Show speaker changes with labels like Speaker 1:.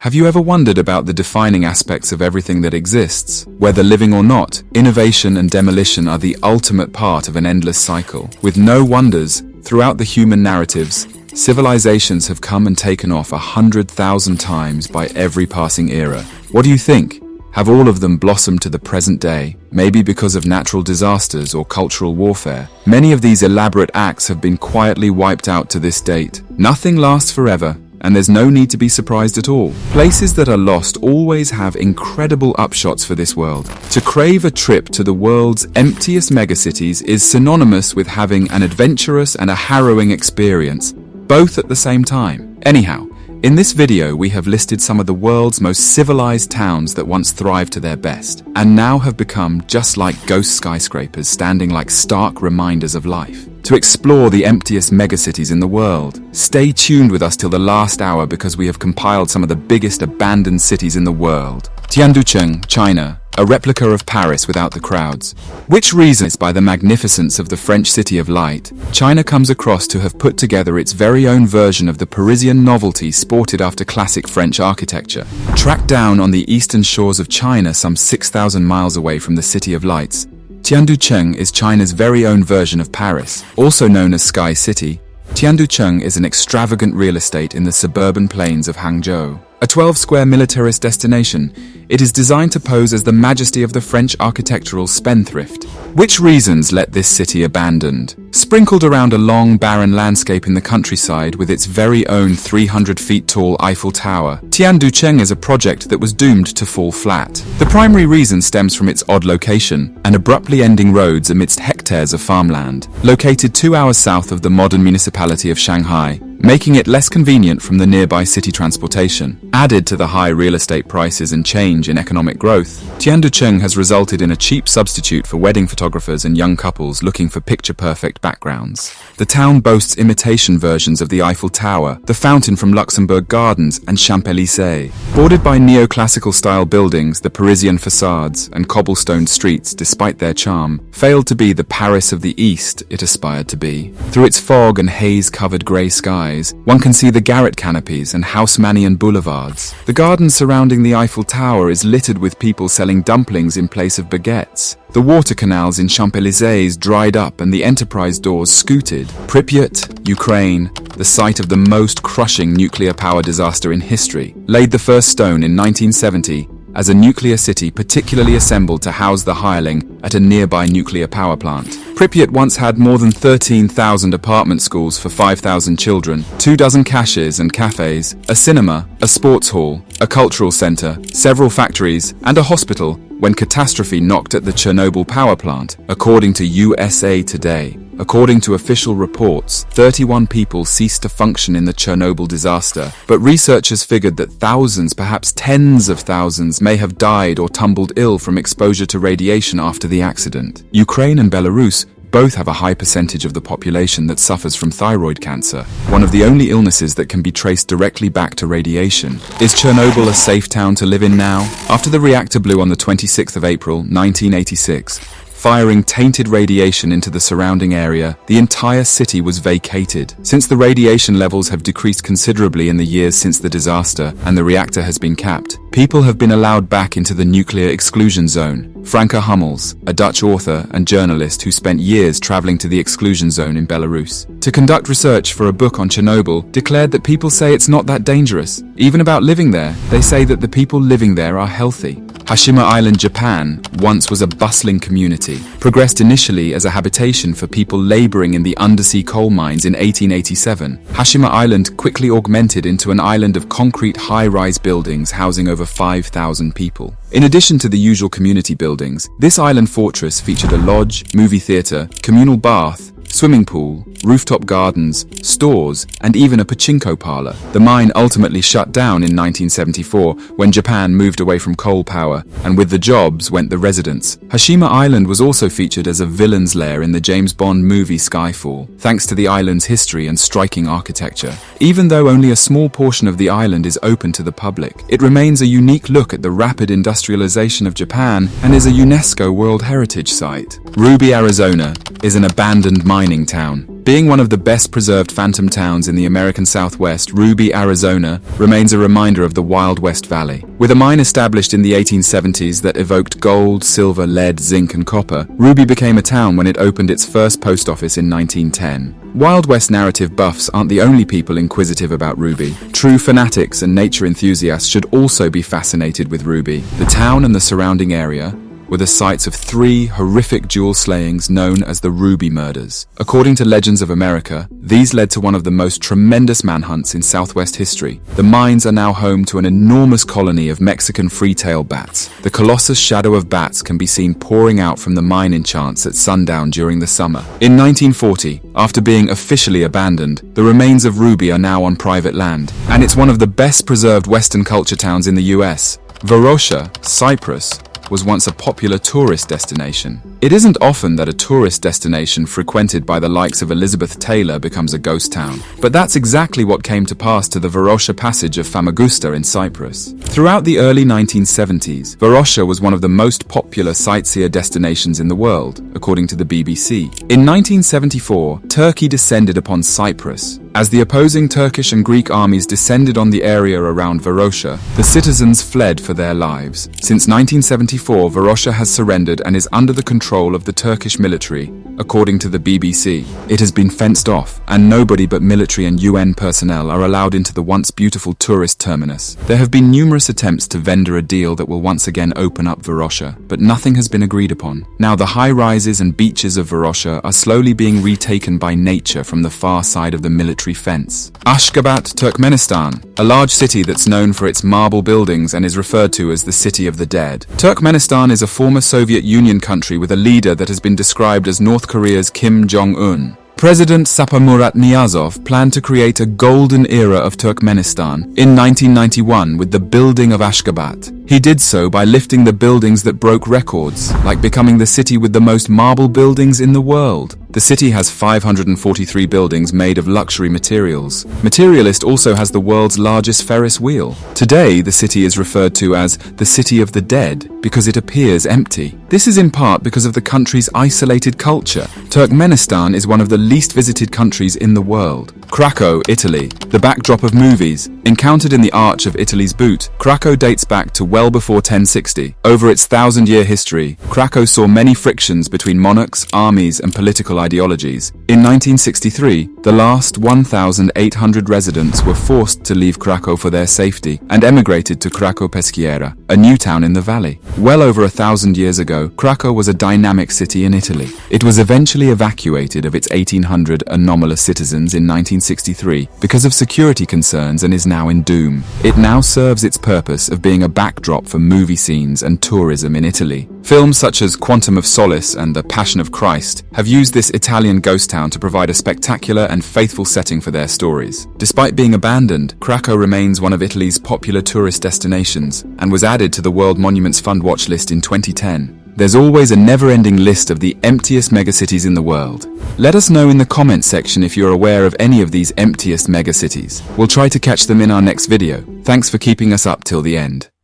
Speaker 1: Have you ever wondered about the defining aspects of everything that exists? Whether living or not, innovation and demolition are the ultimate part of an endless cycle. With no wonders, throughout the human narratives, civilizations have come and taken off 100,000 times by every passing era. What do you think? Have all of them blossomed to the present day, maybe because of natural disasters or cultural warfare? Many of these elaborate acts have been quietly wiped out to this date. Nothing lasts forever, and there's no need to be surprised at all. Places that are lost always have incredible upshots for this world. To crave a trip to the world's emptiest megacities is synonymous with having an adventurous and a harrowing experience, both at the same time. Anyhow, in this video we have listed some of the world's most civilized towns that once thrived to their best, and now have become just like ghost skyscrapers standing like stark reminders of life. To explore the emptiest megacities in the world, stay tuned with us till the last hour because we have compiled some of the biggest abandoned cities in the world. Tianducheng, China, a replica of Paris without the crowds. Which reasons by the magnificence of the French city of light, China comes across to have put together its very own version of the Parisian novelty sported after classic French architecture. Tracked down on the eastern shores of China some 6,000 miles away from the City of Lights, Tianducheng is China's very own version of Paris. Also known as Sky City, Tianducheng is an extravagant real estate in the suburban plains of Hangzhou. A 12-square militarist destination, it is designed to pose as the majesty of the French architectural spendthrift. Which reasons let this city abandoned? Sprinkled around a long, barren landscape in the countryside with its very own 300 feet tall Eiffel Tower, Tianducheng is a project that was doomed to fall flat. The primary reason stems from its odd location and abruptly ending roads amidst hectares of farmland. Located 2 hours south of the modern municipality of Shanghai, making it less convenient from the nearby city transportation. Added to the high real estate prices and change in economic growth, Tianducheng has resulted in a cheap substitute for wedding photographers and young couples looking for picture-perfect backgrounds. The town boasts imitation versions of the Eiffel Tower, the fountain from Luxembourg Gardens, and Champs-Élysées. Bordered by neoclassical-style buildings, the Parisian facades and cobblestone streets, despite their charm, failed to be the Paris of the East it aspired to be. Through its fog and haze-covered grey skies, one can see the garret canopies and Haussmannian boulevards. The garden surrounding the Eiffel Tower is littered with people selling dumplings in place of baguettes. The water canals in Champs-Élysées dried up and the enterprise doors scooted. Pripyat, Ukraine, the site of the most crushing nuclear power disaster in history, laid the first stone in 1970 as a nuclear city particularly assembled to house the hireling at a nearby nuclear power plant. Pripyat once had more than 13,000 apartment schools for 5,000 children, 24 caches and cafes, a cinema, a sports hall, a cultural center, several factories, and a hospital when catastrophe knocked at the Chernobyl power plant, according to USA Today. According to official reports, 31 people ceased to function in the Chernobyl disaster, but researchers figured that thousands, perhaps tens of thousands, may have died or tumbled ill from exposure to radiation after the accident. Ukraine and Belarus both have a high percentage of the population that suffers from thyroid cancer, one of the only illnesses that can be traced directly back to radiation. Is Chernobyl a safe town to live in now? After the reactor blew on the 26th of April, 1986, firing tainted radiation into the surrounding area, the entire city was vacated. Since the radiation levels have decreased considerably in the years since the disaster and the reactor has been capped, people have been allowed back into the nuclear exclusion zone. Franka Hummels, a Dutch author and journalist who spent years traveling to the exclusion zone in Belarus to conduct research for a book on Chernobyl, declared that people say it's not that dangerous. Even about living there, they say that the people living there are healthy. Hashima Island, Japan, once was a bustling community. Progressed initially as a habitation for people laboring in the undersea coal mines in 1887, Hashima Island quickly augmented into an island of concrete high-rise buildings housing over 5,000 people. In addition to the usual community buildings, this island fortress featured a lodge, movie theater, communal bath, swimming pool, rooftop gardens, stores, and even a pachinko parlor. The mine ultimately shut down in 1974 when Japan moved away from coal power, and with the jobs went the residents. Hashima Island was also featured as a villain's lair in the James Bond movie Skyfall, thanks to the island's history and striking architecture. Even though only a small portion of the island is open to the public, it remains a unique look at the rapid industrialization of Japan and is a UNESCO World Heritage Site. Ruby, Arizona, is an abandoned mining town. Being one of the best preserved phantom towns in the American Southwest, Ruby, Arizona, remains a reminder of the Wild West Valley. With a mine established in the 1870s that evoked gold, silver, lead, zinc, and copper, Ruby became a town when it opened its first post office in 1910. Wild West narrative buffs aren't the only people inquisitive about Ruby. True fanatics and nature enthusiasts should also be fascinated with Ruby. The town and the surrounding area were the sites of 3 horrific jewel slayings known as the Ruby Murders. According to Legends of America, these led to one of the most tremendous manhunts in Southwest history. The mines are now home to an enormous colony of Mexican free-tailed bats. The colossus shadow of bats can be seen pouring out from the mine enchants at sundown during the summer. In 1940, after being officially abandoned, the remains of Ruby are now on private land, and it's one of the best preserved Western culture towns in the US. Varosha, Cyprus, was once a popular tourist destination. It isn't often that a tourist destination frequented by the likes of Elizabeth Taylor becomes a ghost town, but that's exactly what came to pass to the Varosha passage of Famagusta in Cyprus. Throughout the early 1970s, Varosha was one of the most popular sightseer destinations in the world, according to the BBC. In 1974, Turkey descended upon Cyprus. As the opposing Turkish and Greek armies descended on the area around Varosha, the citizens fled for their lives. Since 1974, Varosha has surrendered and is under the control of the Turkish military, according to the BBC. It has been fenced off, and nobody but military and UN personnel are allowed into the once beautiful tourist terminus. There have been numerous attempts to vendor a deal that will once again open up Varosha, but nothing has been agreed upon. Now the high-rises and beaches of Varosha are slowly being retaken by nature from the far side of the military fence. Ashgabat, Turkmenistan, a large city that's known for its marble buildings and is referred to as the City of the Dead. Turkmenistan is a former Soviet Union country with a leader that has been described as North Korea's Kim Jong-un. President Saparmurat Niyazov planned to create a golden era of Turkmenistan in 1991 with the building of Ashgabat. He did so by lifting the buildings that broke records, like becoming the city with the most marble buildings in the world. The city has 543 buildings made of luxury materials. Materialist also has the world's largest Ferris wheel. Today, the city is referred to as the City of the Dead because it appears empty. This is in part because of the country's isolated culture. Turkmenistan is one of the least visited countries in the world. Craco, Italy, the backdrop of movies. Encountered in the Arch of Italy's Boot, Craco dates back to well before 1060. Over its 1,000-year history, Craco saw many frictions between monarchs, armies, and political ideologies. In 1963, the last 1,800 residents were forced to leave Craco for their safety and emigrated to Craco Peschiera, a new town in the valley. Well over 1,000 years ago, Craco was a dynamic city in Italy. It was eventually evacuated of its 1,800 anomalous citizens in 1963 because of security concerns and is now in doom. It now serves its purpose of being a backdrop for movie scenes and tourism in Italy. Films such as Quantum of Solace and The Passion of Christ have used this Italian ghost town to provide a spectacular and faithful setting for their stories. Despite being abandoned, Craco remains one of Italy's popular tourist destinations and was added to the World Monuments Fund watch list in 2010. There's always a never-ending list of the emptiest megacities in the world. Let us know in the comments section if you're aware of any of these emptiest megacities. We'll try to catch them in our next video. Thanks for keeping us up till the end.